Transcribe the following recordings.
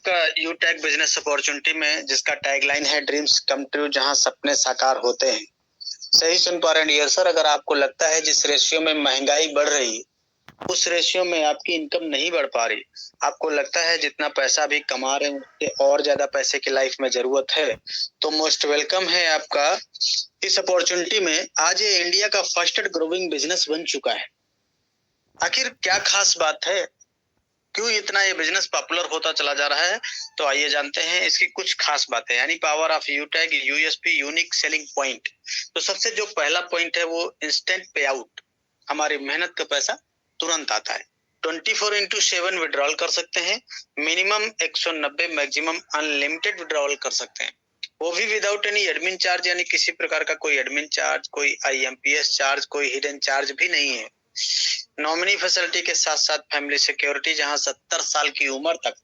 आपका यूटेक business opportunity में, जिसका टैगलाइन है ड्रीम्स कम ट्रू, जहां सपने साकार होते हैं। सही सुन पा रहे हैं डियर सर। अगर आपको लगता है जिस रेशियो में महंगाई बढ़ रही है उस रेशियो में आपकी इनकम नहीं बढ़ पा रही, आपको लगता है जितना पैसा भी कमा रहे हैं उससे और ज्यादा पैसे की लाइफ में जरूरत है, तो मोस्ट वेलकम है आपका इस अपॉर्चुनिटी में। आज ये इंडिया का फर्स्ट ग्रोइंग बिजनेस बन चुका है। आखिर क्या खास बात है, क्यों इतना ये बिजनेस पॉपुलर होता चला जा रहा है? तो आइए जानते हैं इसकी कुछ खास बातें, यानी पावर ऑफ यूटैग, यूएसपी, यूनिक सेलिंग पॉइंट। तो सबसे जो पहला पॉइंट है वो इंस्टेंट पे आउट। हमारी मेहनत का पैसा तुरंत आता है। 24/7 विड्रॉल कर सकते हैं। मिनिमम 190, मैक्सिमम अनलिमिटेड विड्रॉल कर सकते हैं, वो भी विदाउट एनी एडमिन चार्ज, यानी किसी प्रकार का कोई एडमिन चार्ज, कोई आईएमपीएस चार्ज, कोई हिडन चार्ज भी नहीं है। नॉमिनी फैसिलिटी के साथ साथ फैमिली सिक्योरिटी, जहां 70 साल की उम्र तक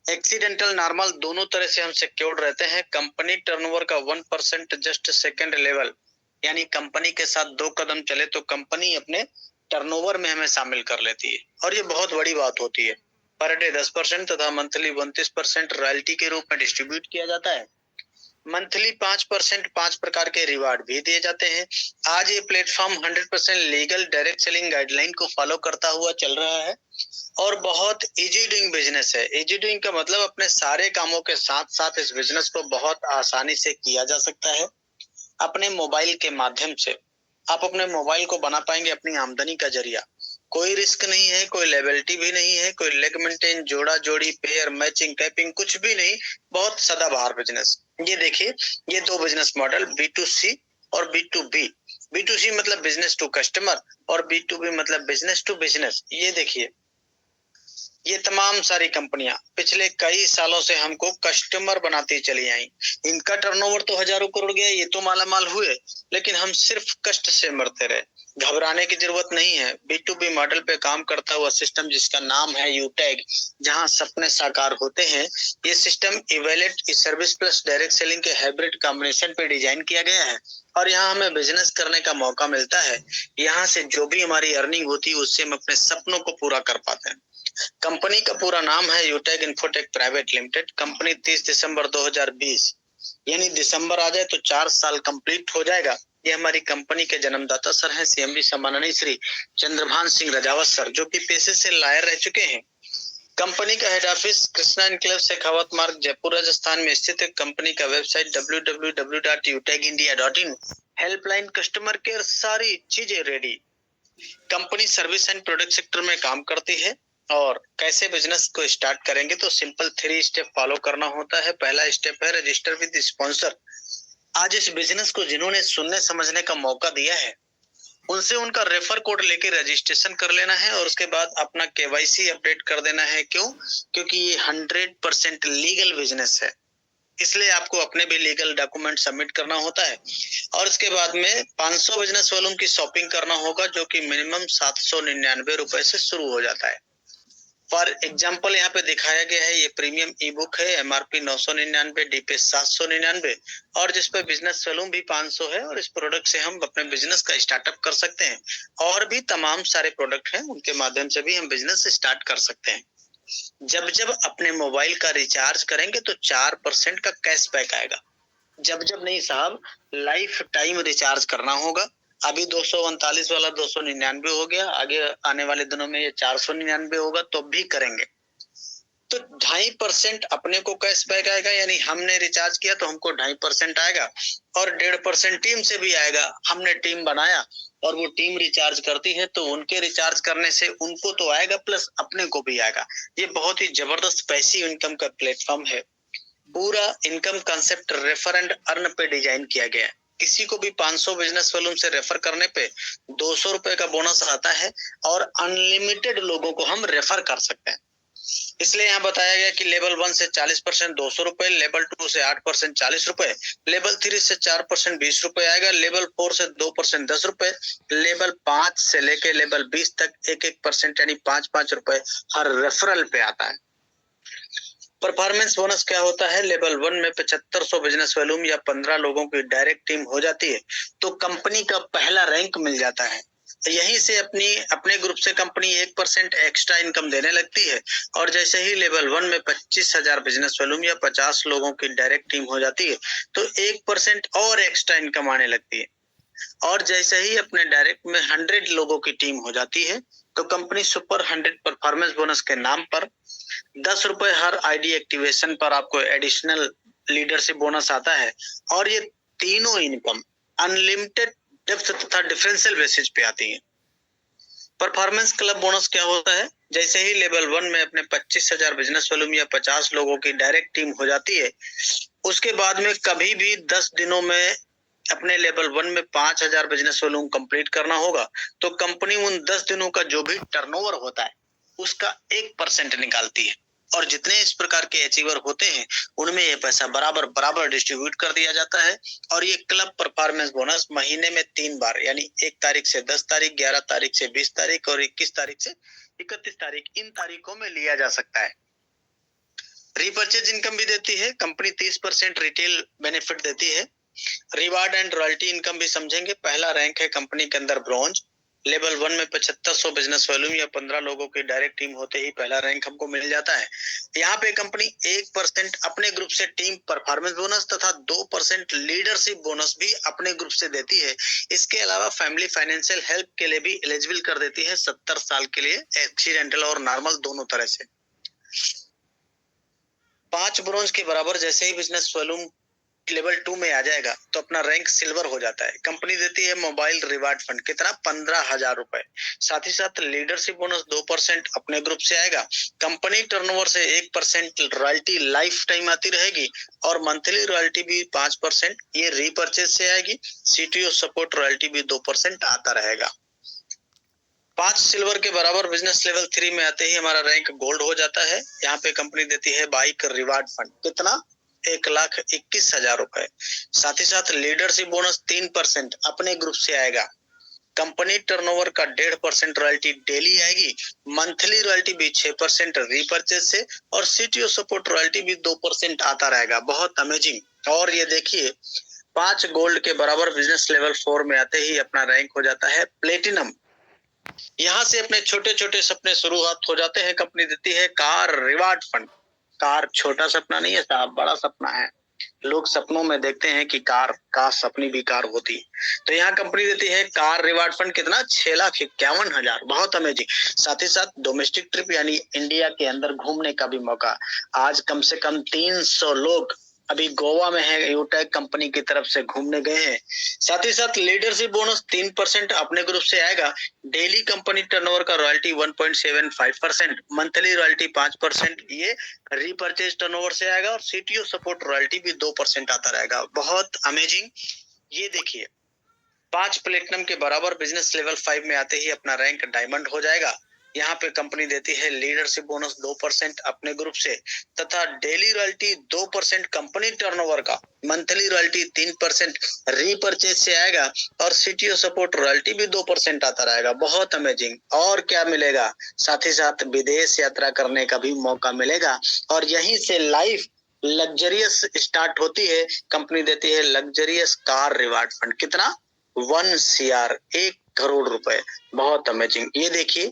एक्सीडेंटल नॉर्मल दोनों तरह से हम सिक्योर्ड रहते हैं। कंपनी टर्नओवर का 1% जस्ट सेकंड लेवल, यानी कंपनी के साथ 2 कदम चले तो कंपनी अपने टर्नओवर में हमें शामिल कर लेती है, और ये बहुत बड़ी बात होती है। पर डे 10% तथा मंथली 32% रॉयल्टी के रूप में डिस्ट्रीब्यूट किया जाता है। मंथली 5% 5 प्रकार के रिवार्ड भी दिए जाते हैं। आज ये platform 100% legal direct selling guideline को फॉलो करता हुआ चल रहा है और बहुत इजी डूइंग बिजनेस है। इजी डूइंग का मतलब अपने सारे कामों के साथ साथ इस बिजनेस को बहुत आसानी से किया जा सकता है। अपने मोबाइल के माध्यम से आप अपने मोबाइल को बना पाएंगे अपनी आमदनी का जरिया। कोई रिस्क नहीं है, कोई लेबिलिटी भी नहीं है, कोई लेग मेंटेन, जोड़ा जोड़ी, पेयर मैचिंग, कैपिंग, कुछ भी नहीं। बहुत सदाबहार बिजनेस। ये देखिए, ये 2 बिजनेस मॉडल, B2C और B2B। B2C मतलब बिजनेस टू कस्टमर और B2B मतलब बिजनेस टू बिजनेस। ये देखिए, ये तमाम सारी कंपनियां पिछले कई सालों से हमको कस्टमर बनाती चली आई। इनका टर्नओवर तो हजारों करोड़ गया, ये तो मालामाल हुए, लेकिन हम सिर्फ कष्ट से मरते रहे। घबराने की जरूरत नहीं है। B2B मॉडल पे काम करता हुआ सिस्टम, जिसका नाम है यूटैग, जहां सपने साकार होते हैं। ये system evaluate service plus direct selling के हाइब्रिड कॉम्बिनेशन पे डिजाइन किया गया है, और यहाँ हमें बिजनेस करने का मौका मिलता है। यहाँ से जो भी हमारी अर्निंग होती है उससे हम अपने सपनों को पूरा कर पाते हैं। कंपनी का पूरा नाम है यूटैग इन्फोटेक प्राइवेट लिमिटेड। कंपनी 30 दिसंबर 2020, यानी दिसंबर आ जाए तो 4 साल कंप्लीट हो जाएगा। ये हमारी कंपनी के जन्मदाता सर हैं सीएमडी सम्माननीय श्री चंद्रभान सिंह रजावत सर, जो कि पेशे से लॉयर रह चुके हैं। कंपनी का head office Krishna enclave Shekhawat मार्ग, जयपुर, राजस्थान में स्थित है। कंपनी का website www.utegindia.in। Helpline, customer care, सारी चीजें ready. Company service and product sector में काम करती है। और कैसे बिजनेस को स्टार्ट करेंगे, तो सिंपल 3 स्टेप फॉलो करना होता है। पहला स्टेप है रजिस्टर विद स्पॉन्सर। आज इस बिजनेस को जिन्होंने सुनने समझने का मौका दिया है उनसे उनका रेफर कोड लेके रजिस्ट्रेशन कर लेना है, और उसके बाद अपना केवाईसी अपडेट कर देना है। क्यों? क्योंकि ये 100% लीगल बिजनेस है, इसलिए आपको अपने भी लीगल डॉक्यूमेंट सबमिट करना होता है। और इसके बाद में 500 बिजनेस वॉल्यूम की शॉपिंग करना होगा, जो कि मिनिमम 799 रुपए से शुरू हो जाता है। फॉर एग्जाम्पल यहाँ पे दिखाया गया है, ये प्रीमियम ई बुक है, एमआरपी 999, डीपीएस 799, और जिसपे बिजनेस वॉल्यूम भी 500 है। और इस प्रोडक्ट से हम अपने बिजनेस का स्टार्टअप कर सकते हैं। और भी तमाम सारे प्रोडक्ट हैं, उनके माध्यम से भी हम बिजनेस स्टार्ट कर सकते हैं। जब जब अपने मोबाइल का रिचार्ज करेंगे तो 4% का कैशबैक आएगा। जब जब नहीं साहब, लाइफ टाइम रिचार्ज करना होगा। अभी 239 वाला 299 हो गया, आगे आने वाले दिनों में ये 499 होगा, तो भी करेंगे तो 2.5% अपने को कैशबैक आएगा, यानी हमने रिचार्ज किया तो हमको 2.5% आएगा। और 1.5% टीम से भी आएगा। हमने टीम बनाया और वो टीम रिचार्ज करती है तो उनके रिचार्ज करने से उनको तो आएगा, प्लस अपने को भी आएगा। ये बहुत ही जबरदस्त पैसिव इनकम का प्लेटफॉर्म है। पूरा income concept refer and earn पे डिजाइन किया गया है। किसी को भी 500 बिजनेस वॉल्यूम से रेफर करने पे 200 रुपए का बोनस आता है, और अनलिमिटेड लोगों को हम रेफर कर सकते हैं। इसलिए यहाँ बताया गया कि लेवल 1 से 40% 200 रुपए, लेवल 2 से 8% 40 रुपए, लेवल 3 से 4% 20 रुपए आएगा, लेवल 4 से 2% 10 रुपए, लेवल 5 से लेके लेवल 20 तक 1% यानी 5 रुपए हर रेफरल पे आता है। परफॉर्मेंस बोनस क्या होता है? लेवल 1 में 7500 बिजनेस वॉल्यूम या 15 लोगों की डायरेक्ट टीम हो जाती है तो कंपनी का पहला रैंक मिल जाता है। यहीं से अपने ग्रुप से कंपनी 1% एक्स्ट्रा इनकम देने लगती है और जैसे ही लेवल 1 में 25,000 बिजनेस वॉल्यूम या 50 लोगों की डायरेक्ट टीम हो जाती है तो 1% और एक्स्ट्रा इनकम आने लगती है और जैसे ही अपने डायरेक्ट में 100 लोगों की टीम हो जाती है तो कंपनी सुपर 100 परफॉर्मेंस बोनस के नाम पर 10 रुपए हर आईडी एक्टिवेशन पर आपको एडिशनल लीडरशिप बोनस आता है और ये तीनों इनकम अनलिमिटेड डेप्थ तथा डिफरेंशियल बेसिस पे आती है। परफॉर्मेंस क्लब बोनस क्या होता है? जैसे ही लेवल 1 में अपने 25,000 बिजनेस वॉल्यूम या 50 लोगों की डायरेक्ट टीम हो जाती है, उसके बाद में कभी भी 10 दिनों में अपने लेवल 1 में 5,000 बिजनेस वॉल्यूम कंप्लीट करना होगा तो कंपनी उन 10 दिनों का जो भी टर्नओवर होता है उसका 1% निकालती है और जितने इस प्रकार के अचीवर होते हैं उनमें ये पैसा बराबर बराबर डिस्ट्रीब्यूट कर दिया जाता है और ये क्लब परफॉर्मेंस बोनस महीने में 3 बार यानी 1 तारीख से 10 तारीख, 11 तारीख से 20 तारीख और 21 तारीख से 31 तारीख इन तारीखों में लिया जा सकता है। रीपर्चेज इनकम भी देती है कंपनी, 30% रिटेल बेनिफिट देती है। रिवार्ड एंड रॉयल्टी इनकम भी समझेंगे। पहला रैंक है कंपनी के अंदर ब्रॉन्ज, लेवल 1 में 7500 बिजनेस वॉल्यूम या 15 लोगों की डायरेक्ट टीम होते ही पहला रैंक हमको मिल जाता है। यहाँ पे कंपनी 1% अपने ग्रुप से टीम परफॉर्मेंस बोनस तथा 2% लीडरशिप बोनस भी अपने ग्रुप से देती है। इसके अलावा फैमिली फाइनेंशियल हेल्प के लिए भी एलिजिबल कर देती है 70 साल के लिए, एक्सीडेंटल और नॉर्मल दोनों तरह से। 5 ब्रॉन्ज के बराबर जैसे ही बिजनेस वॉल्यूम लेवल 2 में आ जाएगा तो अपना रैंक सिल्वर हो जाता है। कंपनी देती है मोबाइल रिवार्ड फंड, कितना? 15,000 रुपए। साथ ही साथ लीडरशिप बोनस 2% अपने ग्रुप से आएगा। कंपनी टर्नओवर से 1% रॉयल्टी लाइफ टाइम आती रहेगी और मंथली रॉयल्टी भी 5% ये रीपर्चेज से आएगी। सीटीओ सपोर्ट रॉयल्टी भी 2% आता रहेगा। 5 सिल्वर के बराबर बिजनेस लेवल 3 में आते ही हमारा रैंक गोल्ड हो जाता है। यहाँ पे कंपनी देती है बाइक रिवार्ड फंड, कितना? 1,21,000 रुपए। साथ ही साथ लीडरशिप बोनस 3% अपने ग्रुप से आएगा। कंपनी टर्नओवर का 1.5% रॉयल्टी डेली आएगी। मंथली रॉयल्टी भी 6% रीपर्चेज से और सीटीओ सपोर्ट रॉयल्टी भी 2% आता रहेगा। बहुत अमेजिंग। और ये देखिए 5 गोल्ड के बराबर बिजनेस लेवल 4 में आते ही अपना रैंक हो जाता है प्लेटिनम। यहाँ से अपने छोटे छोटे सपने शुरुआत हो जाते हैं। कंपनी देती है कार रिवार्ड फंड। कार छोटा सपना नहीं है साहब, बड़ा सपना है। लोग सपनों में देखते हैं कि कार, काश अपनी भी कार होती। तो यहाँ कंपनी देती है कार रिवार्ड फंड, कितना? 6,51,000। बहुत अमेजिंग। साथ ही साथ डोमेस्टिक ट्रिप यानी इंडिया के अंदर घूमने का भी मौका। आज कम से कम 300 लोग अभी गोवा में है, यूटेक कंपनी की तरफ से घूमने गए हैं। साथ ही साथ लीडरशिप बोनस 3% अपने ग्रुप से आएगा। डेली कंपनी टर्नओवर का रॉयल्टी 1.75%, मंथली रॉयल्टी 5%, ये रीपर्चेज टर्नओवर से आएगा और सीटीओ सपोर्ट रॉयल्टी भी 2% आता रहेगा। बहुत अमेजिंग। ये देखिए 5 प्लेटिनम के बराबर बिजनेस लेवल 5 में आते ही अपना रैंक डायमंड हो जाएगा। यहाँ पे कंपनी देती है लीडरशिप बोनस 2% अपने ग्रुप से तथा डेली रॉयल्टी 2% कंपनी टर्नओवर का, मंथली रॉयल्टी 3% रीपर्चेज से आएगा और सीटीओ सपोर्ट रॉयल्टी भी 2% आता रहेगा। बहुत अमेजिंग। और क्या मिलेगा? साथ ही साथ विदेश यात्रा करने का भी मौका मिलेगा और यहीं से लाइफ लग्जरियस स्टार्ट होती है। कंपनी देती है लग्जरियस कार रिवार्ड फंड, कितना? 1 CR, 1 करोड़ रुपए। बहुत अमेजिंग। ये देखिए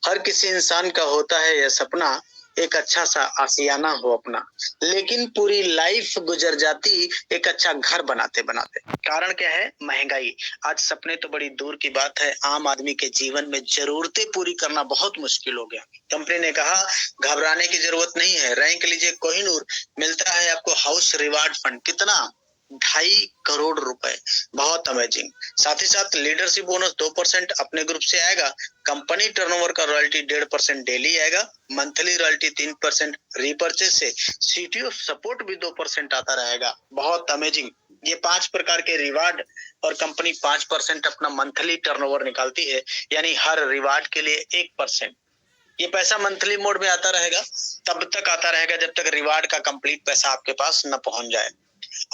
हर किसी इंसान का होता है यह सपना, एक अच्छा सा आशियाना हो अपना, लेकिन पूरी लाइफ गुजर जाती एक अच्छा घर बनाते बनाते। कारण क्या है? महंगाई। आज सपने तो बड़ी दूर की बात है, आम आदमी के जीवन में जरूरतें पूरी करना बहुत मुश्किल हो गया। कंपनी ने कहा घबराने की जरूरत नहीं है, रैंक लीजिए कोहिनूर, मिलता है आपको हाउस रिवार्ड फंड, कितना? 2.5 करोड़ रुपए। बहुत अमेजिंग। साथ ही साथ लीडरशिप बोनस 2% अपने ग्रुप से आएगा। कंपनी टर्नओवर का रॉयल्टी 1.5% डेली आएगा। मंथली रॉयल्टी 3% रीपर्चेज से, सीटीओ सपोर्ट भी 2% आता रहेगा। बहुत अमेजिंग। ये 5 प्रकार के रिवार्ड और कंपनी 5% अपना मंथली टर्नओवर निकालती है, यानी हर रिवार्ड के लिए 1%। ये पैसा मंथली मोड में आता रहेगा, तब तक आता रहेगा जब तक रिवार्ड का कंप्लीट पैसा आपके पास न पहुंच जाए।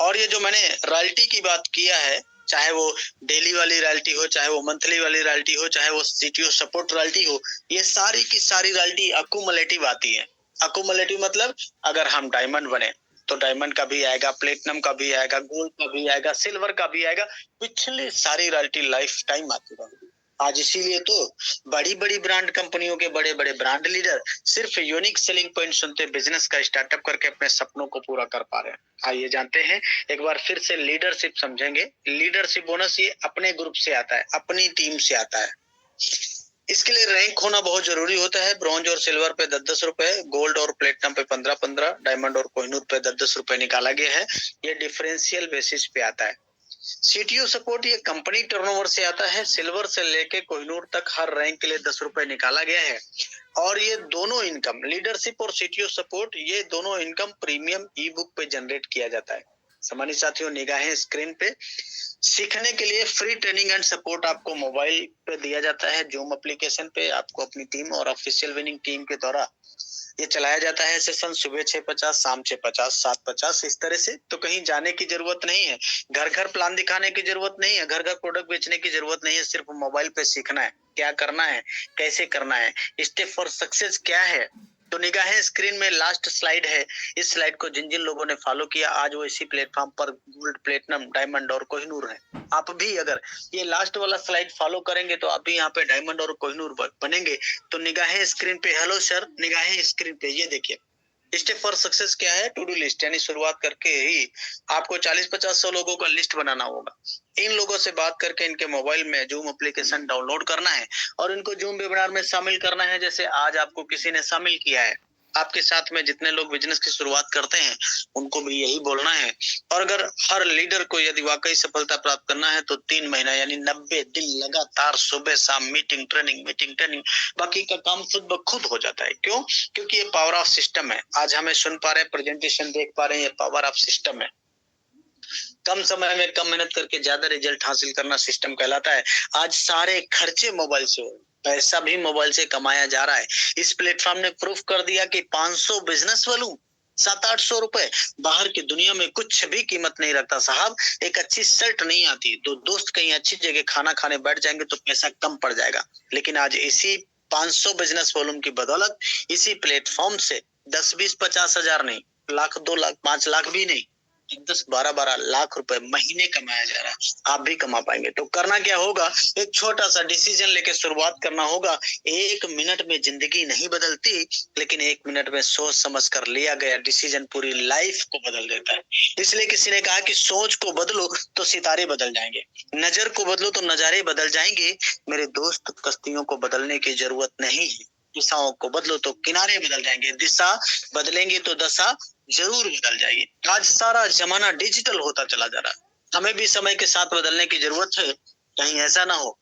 और ये जो मैंने रॉयल्टी की बात किया है, चाहे वो डेली वाली रॉयल्टी हो, चाहे वो मंथली वाली रॉयल्टी हो, चाहे वो सीटीओ सपोर्ट रॉयल्टी हो, ये सारी की सारी रॉयल्टी अकुमुलेटिव आती है। अकुमुलेटिव मतलब अगर हम डायमंड बने तो डायमंड का भी आएगा, प्लेटिनम का भी आएगा, गोल्ड का भी आएगा, सिल्वर का भी आएगा। पिछली सारी रॉयल्टी लाइफ टाइम आती रहेगी। आज इसीलिए तो बड़ी बड़ी ब्रांड कंपनियों के बड़े बड़े ब्रांड लीडर सिर्फ यूनिक सेलिंग पॉइंट सुनते बिजनेस का स्टार्टअप करके अपने सपनों को पूरा कर पा रहे हैं। आइए जानते हैं, एक बार फिर से लीडरशिप समझेंगे। लीडरशिप बोनस ये अपने ग्रुप से आता है, अपनी टीम से आता है। इसके लिए रैंक होना बहुत जरूरी होता है। ब्रॉन्ज और सिल्वर पे 10-10 रुपए, गोल्ड और प्लेटिनम पे 15-15, डायमंड और कोहिनूर पे 10-10 रुपए निकाला गया है। ये डिफरेंशियल बेसिस पे आता है। सीटीओ सपोर्ट ये कंपनी टर्नओवर से आता है। सिल्वर से लेके कोहिनूर तक हर रैंक के लिए 10 रुपए निकाला गया है। और ये दोनों इनकम, लीडरशिप और सीटीओ सपोर्ट, ये दोनों इनकम प्रीमियम ई बुक पे जनरेट किया जाता है। सम्मानित साथियों, निगाहें स्क्रीन पे। सीखने के लिए फ्री ट्रेनिंग एंड सपोर्ट आपको मोबाइल पे दिया जाता है। जूम एप्लीकेशन पे आपको अपनी टीम और ऑफिशियल विनिंग टीम के द्वारा ये चलाया जाता है। सेशन सुबह 6:50, शाम 6:50, 7:50, इस तरह से। तो कहीं जाने की जरूरत नहीं है, घर घर प्लान दिखाने की जरूरत नहीं है, घर घर प्रोडक्ट बेचने की जरूरत नहीं है। सिर्फ मोबाइल पे सीखना है, क्या करना है, कैसे करना है, स्टेप फॉर सक्सेस क्या है। तो निगाहें स्क्रीन में लास्ट स्लाइड है। इस स्लाइड को जिन जिन लोगों ने फॉलो किया, आज वो इसी प्लेटफॉर्म पर गोल्ड, प्लेटिनम, डायमंड और कोहिनूर है। आप भी अगर ये लास्ट वाला स्लाइड फॉलो करेंगे तो आप भी यहाँ पे डायमंड और कोहिनूर बनेंगे। तो निगाहें स्क्रीन पे, हेलो सर, निगाहें स्क्रीन पे, ये देखिए स्टेप फॉर सक्सेस क्या है। टू डू लिस्ट, यानी शुरुआत करके ही आपको 40-50-100 लोगों का लिस्ट बनाना होगा। इन लोगों से बात करके इनके मोबाइल में जूम एप्लीकेशन डाउनलोड करना है और इनको जूम वेबिनार में शामिल करना है। जैसे आज आपको किसी ने शामिल किया है, आपके साथ में जितने लोग बिजनेस की शुरुआत करते हैं उनको भी यही बोलना है। और अगर हर लीडर को यदि वाकई सफलता प्राप्त करना है तो 3 महीना यानी 90 दिन लगातार सुबह शाम मीटिंग ट्रेनिंग, बाकी का काम खुद ब खुद हो जाता है। क्यों? क्योंकि ये पावर ऑफ सिस्टम है। आज हमें सुन पा रहे हैं, प्रेजेंटेशन देख पा रहे हैं, ये पावर ऑफ सिस्टम है। कम समय में कम मेहनत करके ज्यादा रिजल्ट हासिल करना सिस्टम कहलाता है। आज सारे खर्चे मोबाइल से हो, पैसा भी मोबाइल से कमाया जा रहा है। इस प्लेटफॉर्म ने प्रूफ कर दिया कि 500 बिजनेस वालों 700-800 रुपए बाहर की दुनिया में कुछ भी कीमत नहीं रखता साहब। एक अच्छी शर्ट नहीं आती, दो दोस्त कहीं अच्छी जगह खाना खाने बैठ जाएंगे तो पैसा कम पड़ जाएगा। लेकिन आज इसी 500 बिजनेस वॉल्यूम की बदौलत इसी प्लेटफॉर्म से 10-20-50 हजार नहीं, लाख, 2 लाख, 5 लाख भी नहीं, 10-12 लाख रुपए महीने कमाया जा रहा है। आप भी कमा पाएंगे। तो करना क्या होगा, एक छोटा सा डिसीजन लेके शुरुआत करना होगा। 1 मिनट में जिंदगी नहीं बदलती, लेकिन 1 मिनट में सोच समझ कर लिया गया डिसीजन पूरी लाइफ को बदल देता है। इसलिए किसी ने कहा कि सोच को बदलो तो सितारे बदल जाएंगे, नजर को बदलो तो नजारे बदल जाएंगे। मेरे दोस्त, कश्तियों को बदलने की जरूरत नहीं है, दिशाओं को बदलो तो किनारे बदल जाएंगे। दिशा बदलेंगे तो दशा जरूर बदल जाएगी। आज सारा जमाना डिजिटल होता चला जा रहा है, हमें भी समय के साथ बदलने की जरूरत है। कहीं ऐसा ना हो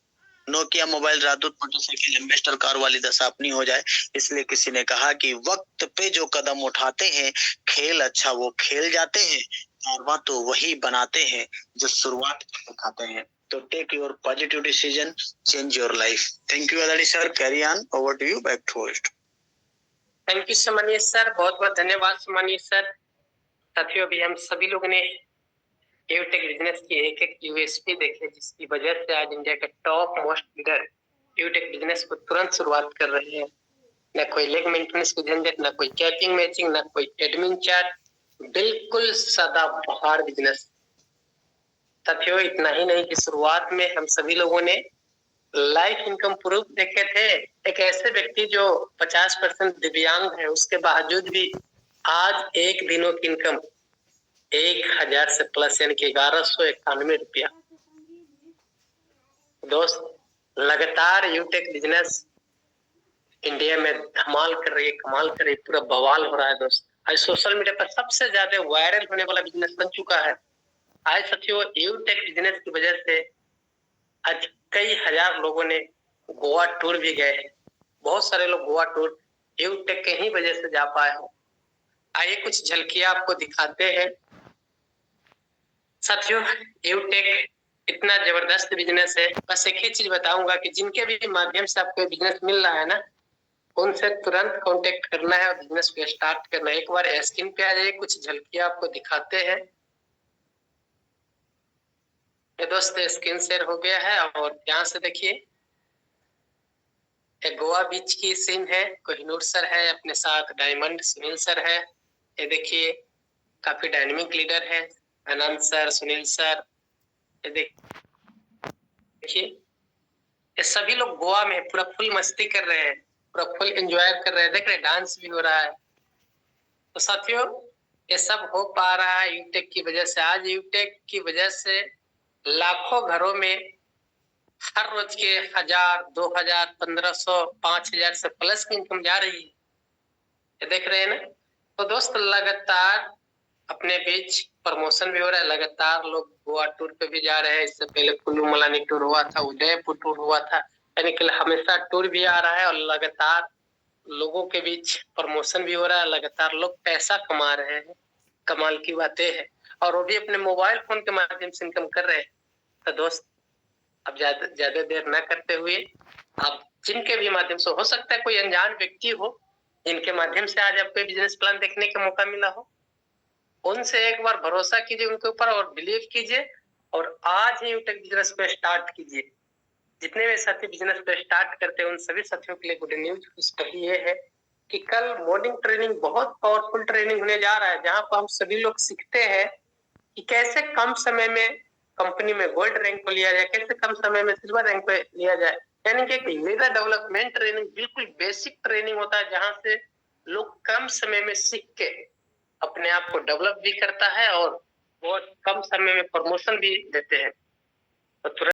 नोकिया मोबाइल, राजदूत मोटरसाइकिल, एम्बेसडर कार वाली दशा अपनी हो जाए। इसलिए किसी ने कहा कि वक्त पे जो कदम उठाते हैं, खेल अच्छा वो खेल जाते हैं, कारवां तो वही बनाते हैं जो शुरुआत कर दिखाते हैं। तो take your positive decision, change your life. Thank you Adani sir, carry on, over to you, back to host. Thank you सम्मानीय सर, बहुत बहुत धन्यवाद सम्मानीय सर। साथियों, अभी हम सभी लोगों ने एवटेक बिजनेस की एक एक यूएसपी देखे, जिसकी वजह से आज इंडिया के टॉप मोस्ट लीडर एवटेक बिजनेस को तुरंत शुरुआत कर रहे हैं। न कोई लेग मेंटेनेंस की झंझट, न कोई कैपिंग मैचिंग, न कोई एडमिन चार्ज, बिल्कुल सदाबहार बिजनेस। साथियों, इतना ही नहीं कि शुरुआत में हम सभी लोगों ने लाइफ इनकम प्रूफ देखे थे। एक ऐसे व्यक्ति जो 50% दिव्यांग है, उसके बावजूद भी आज एक दिनों की इनकम 1000 से प्लस, यानी कि 1191 रुपया। दोस्त, लगातार यूटेक बिजनेस इंडिया में धमाल कर रही है, कमाल कर रही है, पूरा बवाल हो रहा है। दोस्त, आज सोशल मीडिया पर सबसे ज्यादा वायरल होने वाला बिजनेस बन चुका है। आज साथियों, यूटेक बिजनेस की वजह से आज कई हजार लोगों ने गोवा टूर भी गए हैं। बहुत सारे लोग गोवा टूर यूटेक के ही वजह से जा पाए हैं। आइए कुछ झलकियां आपको दिखाते हैं। साथियों, यूटेक इतना जबरदस्त बिजनेस है। बस एक ही चीज बताऊंगा कि जिनके भी माध्यम से आपको बिजनेस मिल रहा है ना, उनसे तुरंत कांटेक्ट करना है और बिजनेस को स्टार्ट करना है। एक बार स्क्रीन पे आ जाइए, कुछ झलकियां आपको दिखाते हैं। दोस्त, स्क्रीन शेयर हो गया है और ध्यान से देखिए। एक गोवा बीच की सीन है, कोहिनूर सर है अपने साथ, डायमंड सुनील सर है। ये देखिए, काफी डायनेमिक लीडर है, आनंद सर, सुनील सर। ये देखिए, ये सभी लोग गोवा में पूरा फुल मस्ती कर रहे हैं, पूरा फुल एंजॉय कर रहे हैं, देख रहे हैं डांस भी हो रहा है। तो साथियों ये सब हो पा रहा है यूटेक की वजह से। आज यूटेक की वजह से लाखों घरों में हर रोज के 1000, 2000, 1500, 5000 से प्लस की इनकम जा रही है, ये देख रहे हैं ना। तो दोस्त लगातार अपने बीच प्रमोशन भी हो रहा है, लगातार लोग गोवा टूर पे भी जा रहे हैं। इससे पहले कुल्लू मनाली टूर हुआ था, उदयपुर टूर हुआ था, यानी कि हमेशा टूर भी आ रहा है और लगातार लोगों के बीच प्रमोशन भी हो रहा है, लगातार लोग पैसा कमा रहे हैं। कमाल की बातें हैं, और वो भी अपने मोबाइल फोन के माध्यम से इनकम कर रहे हैं। तो दोस्त अब ज्यादा देर न करते हुए आप जिनके भी माध्यम से, हो सकता है कोई अनजान व्यक्ति हो जिनके माध्यम से आज आपको बिजनेस प्लान देखने का मौका मिला हो, उनसे एक बार भरोसा कीजिए उनके ऊपर और बिलीव कीजिए, और आज ही यूटेक बिजनेस पे स्टार्ट कीजिए। जितने भी साथी बिजनेस पे स्टार्ट करते हैं उन सभी साथियों के लिए गुड न्यूज खुशखबरी ये है कि कल मॉर्निंग ट्रेनिंग बहुत पावरफुल ट्रेनिंग होने जा रहा है, जहां पर हम सभी लोग सीखते हैं कि कैसे कम समय में कंपनी में गोल्ड रैंक को लिया जाए, कैसे कम समय में सिल्वर रैंक पे लिया जाए। यानी कि एक लीडर डेवलपमेंट ट्रेनिंग बिल्कुल बेसिक ट्रेनिंग होता है, जहां से लोग कम समय में सीख के अपने आप को डेवलप भी करता है और बहुत कम समय में प्रमोशन भी देते हैं। तो